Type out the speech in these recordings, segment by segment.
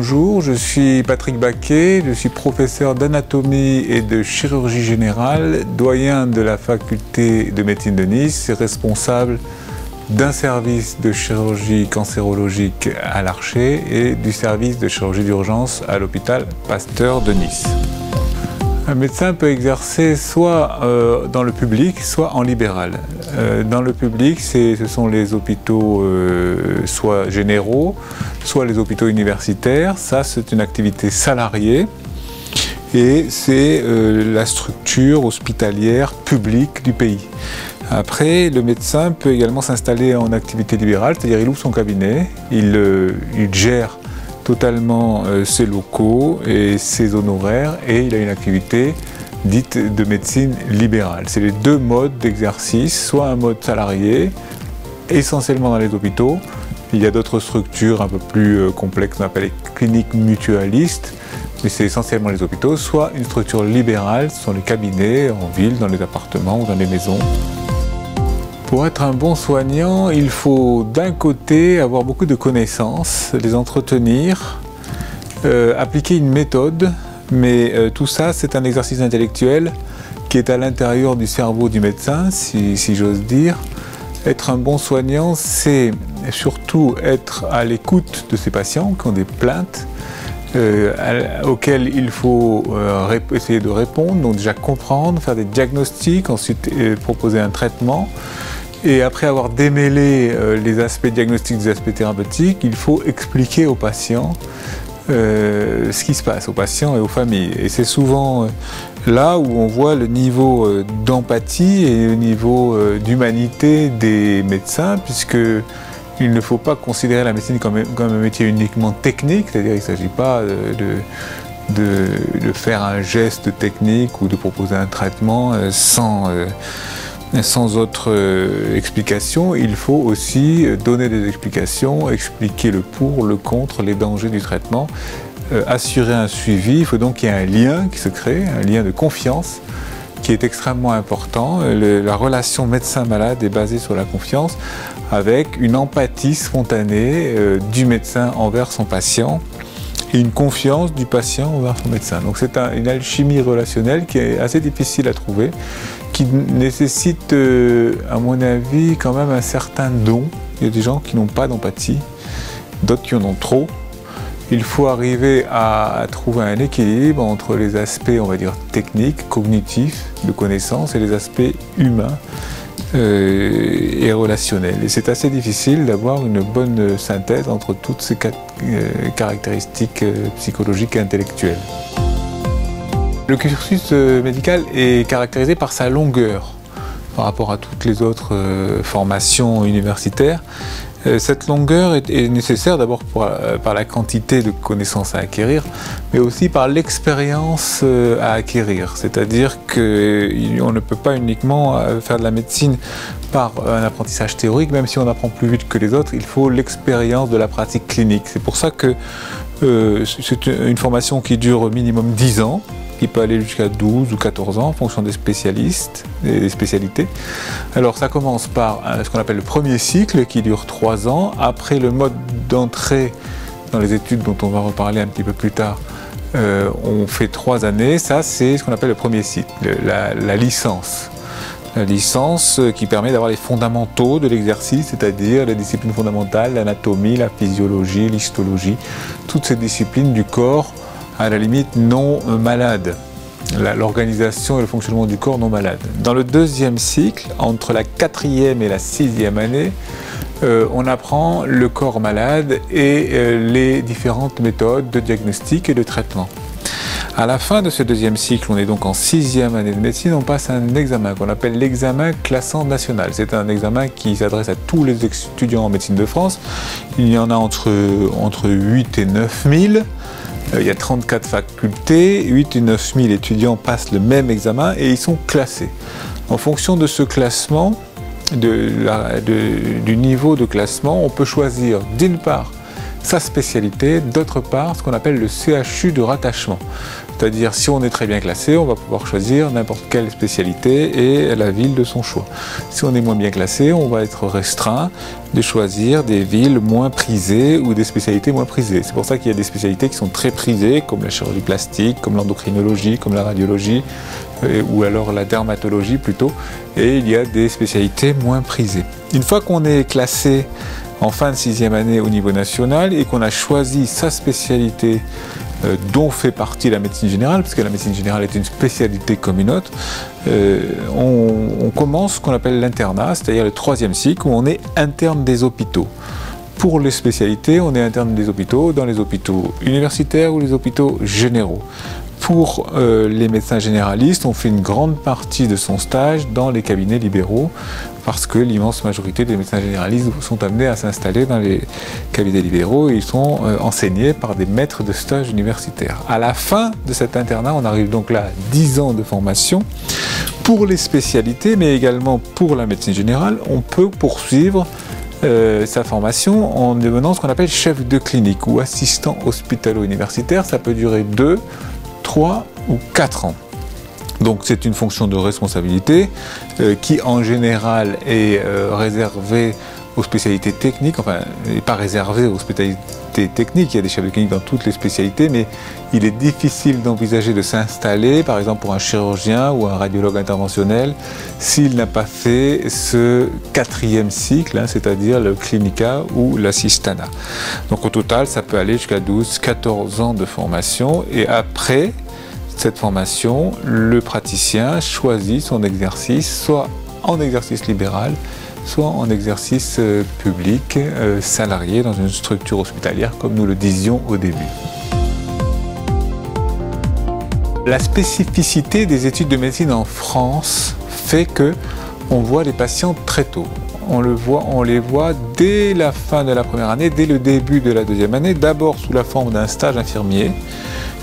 bonjour, je suis Patrick Baquet, je suis professeur d'anatomie et de chirurgie générale, doyen de la faculté de médecine de Nice et responsable d'un service de chirurgie cancérologique à l'Archer et du service de chirurgie d'urgence à l'hôpital Pasteur de Nice. Un médecin peut exercer soit dans le public, soit en libéral. Dans le public, ce sont les hôpitaux soit généraux, soit les hôpitaux universitaires. Ça, c'est une activité salariée et c'est la structure hospitalière publique du pays. Après, le médecin peut également s'installer en activité libérale, c'est-à-dire il ouvre son cabinet, il gère totalement ses locaux et ses honoraires et il a une activité dite de médecine libérale. C'est les deux modes d'exercice, soit un mode salarié, essentiellement dans les hôpitaux. Il y a d'autres structures un peu plus complexes, on appelle les cliniques mutualistes, mais c'est essentiellement les hôpitaux, soit une structure libérale, ce sont les cabinets en ville, dans les appartements ou dans les maisons. Pour être un bon soignant, il faut d'un côté avoir beaucoup de connaissances, les entretenir, appliquer une méthode, mais tout ça c'est un exercice intellectuel qui est à l'intérieur du cerveau du médecin, si j'ose dire. Être un bon soignant, c'est surtout être à l'écoute de ses patients qui ont des plaintes, auxquelles il faut essayer de répondre, donc déjà comprendre, faire des diagnostics, ensuite proposer un traitement. Et après avoir démêlé les aspects diagnostiques des aspects thérapeutiques, il faut expliquer aux patients ce qui se passe, aux patients et aux familles. Et c'est souvent là où on voit le niveau d'empathie et le niveau d'humanité des médecins, puisque il ne faut pas considérer la médecine comme un métier uniquement technique, c'est-à-dire qu'il ne s'agit pas de faire un geste technique ou de proposer un traitement sans autre explication. Il faut aussi donner des explications, expliquer le pour, le contre, les dangers du traitement, assurer un suivi. Il faut donc qu'il y ait un lien qui se crée, un lien de confiance qui est extrêmement important. La relation médecin-malade est basée sur la confiance avec une empathie spontanée du médecin envers son patient et une confiance du patient envers son médecin. Donc c'est une alchimie relationnelle qui est assez difficile à trouver, qui nécessite, à mon avis, quand même un certain don. Il y a des gens qui n'ont pas d'empathie, d'autres qui en ont trop. Il faut arriver à trouver un équilibre entre les aspects, on va dire, techniques, cognitifs, de connaissances, et les aspects humains et relationnels. Et c'est assez difficile d'avoir une bonne synthèse entre toutes ces caractéristiques psychologiques et intellectuelles. Le cursus médical est caractérisé par sa longueur par rapport à toutes les autres formations universitaires. Cette longueur est nécessaire d'abord par la quantité de connaissances à acquérir, mais aussi par l'expérience à acquérir. C'est-à-dire qu'on ne peut pas uniquement faire de la médecine par un apprentissage théorique, même si on apprend plus vite que les autres, il faut l'expérience de la pratique clinique. C'est pour ça que c'est une formation qui dure au minimum 10 ans, qui peut aller jusqu'à 12 ou 14 ans en fonction des spécialistes et des spécialités. Alors ça commence par ce qu'on appelle le premier cycle qui dure 3 ans. Après le mode d'entrée dans les études dont on va reparler un petit peu plus tard, on fait 3 années. Ça c'est ce qu'on appelle le premier cycle, la licence. La licence qui permet d'avoir les fondamentaux de l'exercice, c'est-à-dire les disciplines fondamentales, l'anatomie, la physiologie, l'histologie, toutes ces disciplines du corps à la limite non malade, l'organisation et le fonctionnement du corps non malade. Dans le deuxième cycle, entre la 4e et la 6e année, on apprend le corps malade et les différentes méthodes de diagnostic et de traitement. À la fin de ce deuxième cycle, on est donc en 6e année de médecine, on passe un examen qu'on appelle l'examen classant national. C'est un examen qui s'adresse à tous les étudiants en médecine de France. Il y en a entre 8 et 9 000. Il y a 34 facultés, 8 et 9 000 étudiants passent le même examen et ils sont classés. En fonction de ce classement, du niveau de classement, on peut choisir d'une part sa spécialité, d'autre part ce qu'on appelle le CHU de rattachement. C'est-à-dire si on est très bien classé, on va pouvoir choisir n'importe quelle spécialité et la ville de son choix. Si on est moins bien classé, on va être restreint de choisir des villes moins prisées ou des spécialités moins prisées. C'est pour ça qu'il y a des spécialités qui sont très prisées, comme la chirurgie plastique, comme l'endocrinologie, comme la radiologie, ou alors la dermatologie plutôt, et il y a des spécialités moins prisées. Une fois qu'on est classé en fin de 6e année au niveau national et qu'on a choisi sa spécialité dont fait partie la médecine générale, parce que la médecine générale est une spécialité comme une autre, on commence ce qu'on appelle l'internat, c'est-à-dire le 3e cycle où on est interne des hôpitaux. Pour les spécialités, on est interne des hôpitaux, dans les hôpitaux universitaires ou les hôpitaux généraux. Pour les médecins généralistes, on fait une grande partie de son stage dans les cabinets libéraux parce que l'immense majorité des médecins généralistes sont amenés à s'installer dans les cabinets libéraux et ils sont enseignés par des maîtres de stage universitaires. À la fin de cet internat, on arrive donc là à 10 ans de formation. Pour les spécialités, mais également pour la médecine générale, on peut poursuivre sa formation en devenant ce qu'on appelle chef de clinique ou assistant hospitalo-universitaire. Ça peut durer 2, 3 ou 4 ans. Donc c'est une fonction de responsabilité qui en général est réservée aux spécialités techniques, enfin pas réservée aux spécialités techniques, il y a des chefs de clinique dans toutes les spécialités, mais il est difficile d'envisager de s'installer, par exemple pour un chirurgien ou un radiologue interventionnel, s'il n'a pas fait ce 4e cycle, hein, c'est-à-dire le clinica ou l'assistana. Donc au total, ça peut aller jusqu'à 12-14 ans de formation, et après cette formation, le praticien choisit son exercice, soit en exercice libéral, soit en exercice public, salarié dans une structure hospitalière, comme nous le disions au début. La spécificité des études de médecine en France fait que on voit les patients très tôt. On les voit dès la fin de la première année, dès le début de la 2e année, d'abord sous la forme d'un stage infirmier,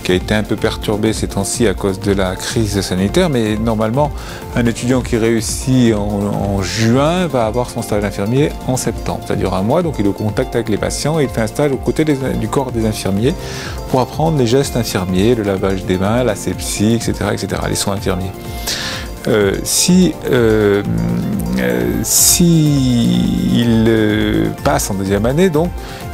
qui a été un peu perturbé ces temps-ci à cause de la crise sanitaire, mais normalement, un étudiant qui réussit en juin va avoir son stage d'infirmier en septembre. Ça dure un mois, donc il est au contact avec les patients et il fait un stage aux côtés du corps des infirmiers pour apprendre les gestes infirmiers, le lavage des mains, l'asepsie, etc., les soins infirmiers. Si il passe en 2e année, donc,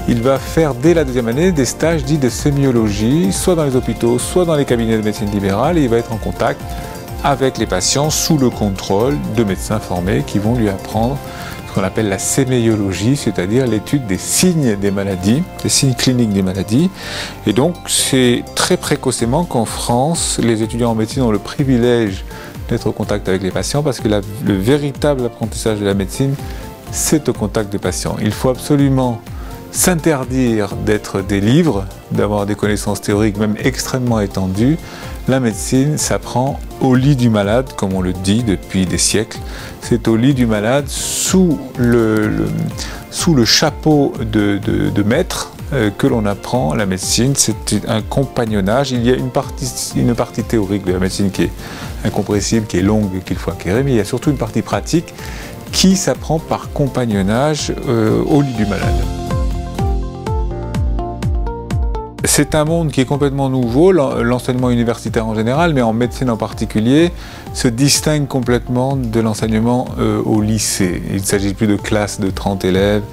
il va faire dès la 2e année des stages dits de sémiologie, soit dans les hôpitaux, soit dans les cabinets de médecine libérale, et il va être en contact avec les patients sous le contrôle de médecins formés qui vont lui apprendre ce qu'on appelle la sémiologie, c'est-à-dire l'étude des signes des maladies, des signes cliniques des maladies. Et donc c'est très précocement qu'en France, les étudiants en médecine ont le privilège d'être au contact avec les patients parce que le véritable apprentissage de la médecine, c'est au contact des patients. Il faut absolument s'interdire d'être des livres, d'avoir des connaissances théoriques même extrêmement étendues. La médecine s'apprend au lit du malade, comme on le dit depuis des siècles. C'est au lit du malade, sous le chapeau de maître, que l'on apprend la médecine. C'est un compagnonnage. Il y a une partie théorique de la médecine qui est incompressible, qui est longue, qu'il faut acquérir, mais il y a surtout une partie pratique qui s'apprend par compagnonnage au lit du malade. C'est un monde qui est complètement nouveau, l'enseignement universitaire en général, mais en médecine en particulier, se distingue complètement de l'enseignement au lycée. Il ne s'agit plus de classes de 30 élèves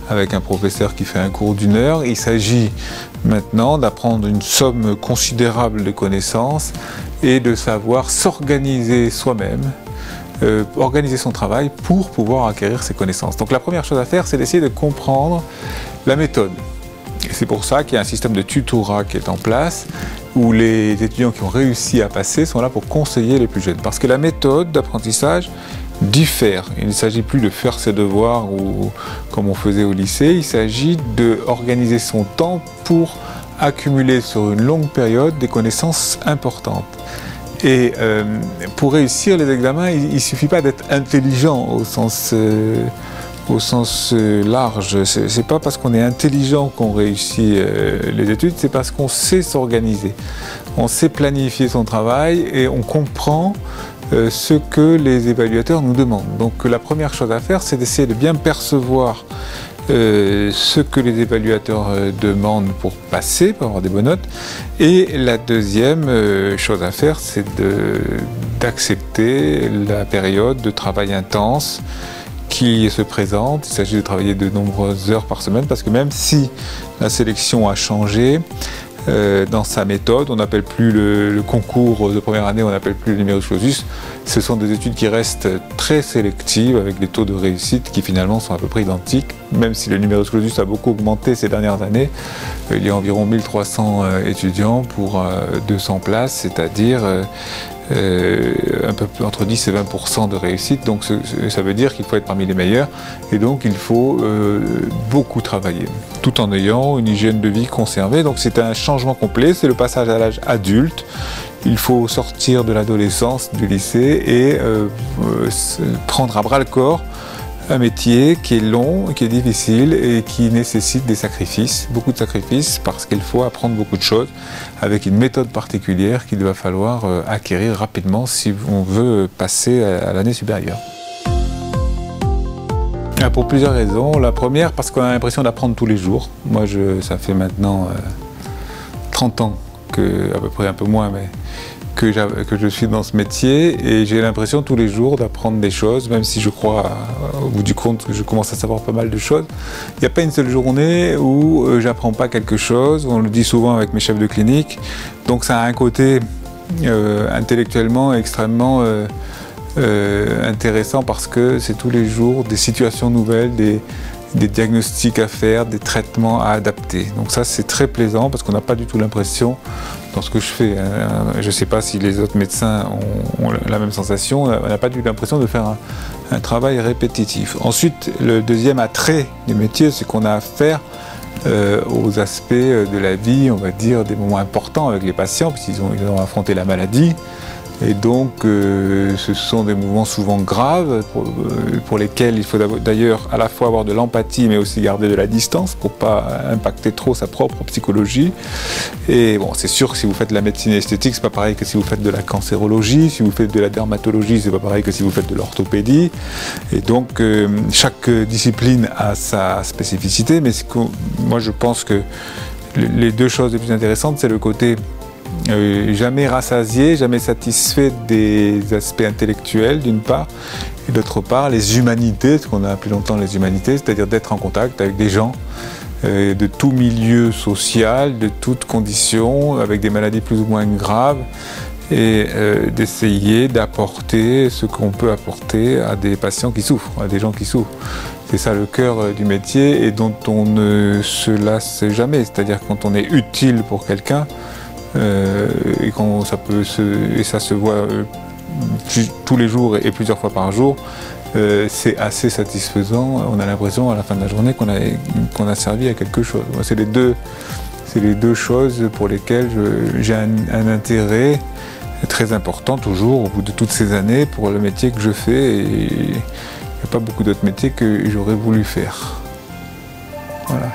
avec un professeur qui fait un cours d'1 heure. Il s'agit maintenant d'apprendre une somme considérable de connaissances et de savoir s'organiser soi-même, organiser son travail pour pouvoir acquérir ces connaissances. Donc la première chose à faire, c'est d'essayer de comprendre la méthode. Et c'est pour ça qu'il y a un système de tutorat qui est en place, où les étudiants qui ont réussi à passer sont là pour conseiller les plus jeunes. Parce que la méthode d'apprentissage diffère. Il ne s'agit plus de faire ses devoirs ou comme on faisait au lycée, il s'agit d'organiser son temps pour accumuler sur une longue période des connaissances importantes. Et pour réussir les examens, il ne suffit pas d'être intelligent au sens large. C'est pas parce qu'on est intelligent qu'on réussit les études, c'est parce qu'on sait s'organiser. On sait planifier son travail et on comprend ce que les évaluateurs nous demandent. Donc la première chose à faire, c'est d'essayer de bien percevoir ce que les évaluateurs demandent pour passer, pour avoir des bonnes notes. Et la deuxième chose à faire, c'est d'accepter la période de travail intense qui se présente. Il s'agit de travailler de nombreuses heures par semaine, parce que même si la sélection a changé, dans sa méthode, on n'appelle plus le concours de première année, on n'appelle plus le numerus clausus. Ce sont des études qui restent très sélectives, avec des taux de réussite qui finalement sont à peu près identiques, même si le numerus clausus a beaucoup augmenté ces dernières années. Il y a environ 1300 étudiants pour 200 places, c'est-à-dire un peu plus entre 10 et 20% de réussite. Donc ça veut dire qu'il faut être parmi les meilleurs, et donc il faut beaucoup travailler, tout en ayant une hygiène de vie conservée. Donc c'est un changement complet, c'est le passage à l'âge adulte. Il faut sortir de l'adolescence, du lycée, et prendre à bras le corps un métier qui est long, qui est difficile et qui nécessite des sacrifices, beaucoup de sacrifices, parce qu'il faut apprendre beaucoup de choses avec une méthode particulière qu'il va falloir acquérir rapidement si on veut passer à l'année supérieure. Pour plusieurs raisons. La première, parce qu'on a l'impression d'apprendre tous les jours. Moi, ça fait maintenant 30 ans, à peu près un peu moins, mais que je suis dans ce métier, et j'ai l'impression tous les jours d'apprendre des choses, même si je crois au bout du compte que je commence à savoir pas mal de choses. Il n'y a pas une seule journée où j'apprends pas quelque chose. On le dit souvent avec mes chefs de clinique, donc ça a un côté intellectuellement extrêmement intéressant, parce que c'est tous les jours des situations nouvelles, des diagnostics à faire, des traitements à adapter. Donc ça, c'est très plaisant, parce qu'on n'a pas du tout l'impression, dans ce que je fais, je ne sais pas si les autres médecins ont la même sensation, on n'a pas du tout l'impression de faire un travail répétitif. Ensuite, le deuxième attrait du métier, c'est qu'on a affaire aux aspects de la vie, on va dire, des moments importants avec les patients, puisqu'ils ont affronté la maladie. Et donc, ce sont des mouvements souvent graves pour lesquels il faut d'ailleurs à la fois avoir de l'empathie, mais aussi garder de la distance pour ne pas impacter trop sa propre psychologie. Et bon, c'est sûr que si vous faites de la médecine esthétique, c'est pas pareil que si vous faites de la cancérologie. Si vous faites de la dermatologie, c'est pas pareil que si vous faites de l'orthopédie. Et donc, chaque discipline a sa spécificité, mais moi je pense que les deux choses les plus intéressantes, c'est le côté jamais rassasié, jamais satisfait des aspects intellectuels d'une part, et d'autre part les humanités, ce qu'on a appelé longtemps les humanités, c'est-à-dire d'être en contact avec des gens de tout milieu social, de toutes conditions, avec des maladies plus ou moins graves, et d'essayer d'apporter ce qu'on peut apporter à des patients qui souffrent, à des gens qui souffrent. C'est ça le cœur du métier, et dont on ne se lasse jamais, c'est-à-dire quand on est utile pour quelqu'un, et ça se voit tous les jours et plusieurs fois par jour, c'est assez satisfaisant. On a l'impression à la fin de la journée qu'on a servi à quelque chose. C'est les deux choses pour lesquelles j'ai un intérêt très important toujours au bout de toutes ces années pour le métier que je fais, et il n'y a pas beaucoup d'autres métiers que j'aurais voulu faire. Voilà.